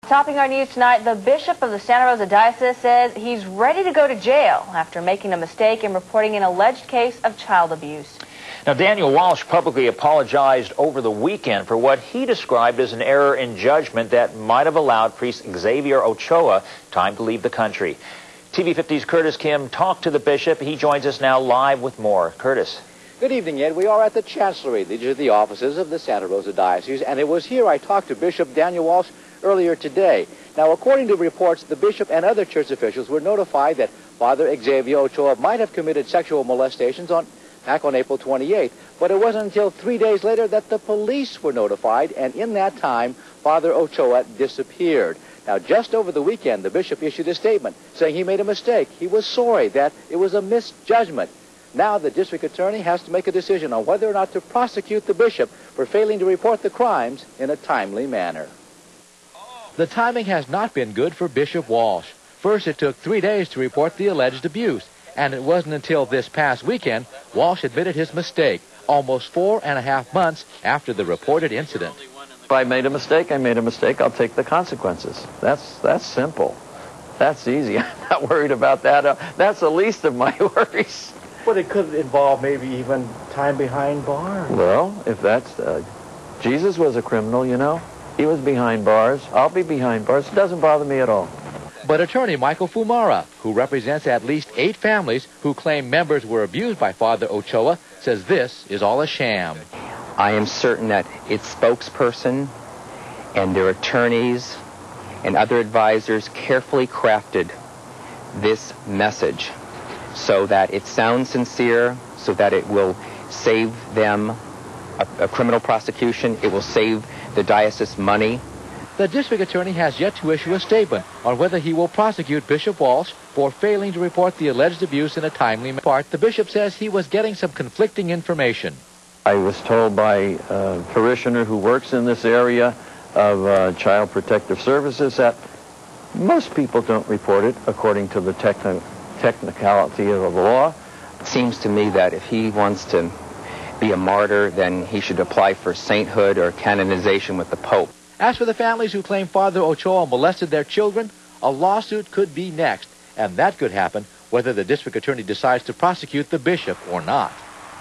Topping our news tonight, the bishop of the Santa Rosa Diocese says he's ready to go to jail after making a mistake in reporting an alleged case of child abuse. Now, Daniel Walsh publicly apologized over the weekend for what he described as an error in judgment that might have allowed priest Xavier Ochoa time to leave the country. TV 50's Curtis Kim talked to the bishop. He joins us now live with more. Curtis. Good evening, Ed. We are at the Chancellery. These are the offices of the Santa Rosa Diocese, and it was here I talked to Bishop Daniel Walsh earlier today. Now, according to reports, the bishop and other church officials were notified that Father Xavier Ochoa might have committed sexual molestations back on April 28th, but it wasn't until 3 days later that the police were notified, and in that time, Father Ochoa disappeared. Now, just over the weekend, the bishop issued a statement saying he made a mistake. He was sorry, that it was a misjudgment. Now the district attorney has to make a decision on whether or not to prosecute the bishop for failing to report the crimes in a timely manner. The timing has not been good for Bishop Walsh. First, it took 3 days to report the alleged abuse, and it wasn't until this past weekend Walsh admitted his mistake, almost 4.5 months after the reported incident. If I made a mistake, I made a mistake. I'll take the consequences. That's simple. That's easy. I'm not worried about that. That's the least of my worries. But it could involve maybe even time behind bars. Well, if that's... Jesus was a criminal, you know. He was behind bars. I'll be behind bars. It doesn't bother me at all. But attorney Michael Fumara, who represents at least 8 families who claim members were abused by Father Ochoa, says this is all a sham. I am certain that its spokesperson and their attorneys and other advisors carefully crafted this message so that it sounds sincere, so that it will save them a criminal prosecution, it will save the diocese money. The district attorney has yet to issue a statement on whether he will prosecute Bishop Walsh for failing to report the alleged abuse in a timely manner. The bishop says he was getting some conflicting information. I was told by a parishioner who works in this area of Child Protective Services that most people don't report it according to the technicality of the law. It seems to me that if he wants to be a martyr, then he should apply for sainthood or canonization with the Pope. As for the families who claim Father Ochoa molested their children, a lawsuit could be next, and that could happen whether the district attorney decides to prosecute the bishop or not.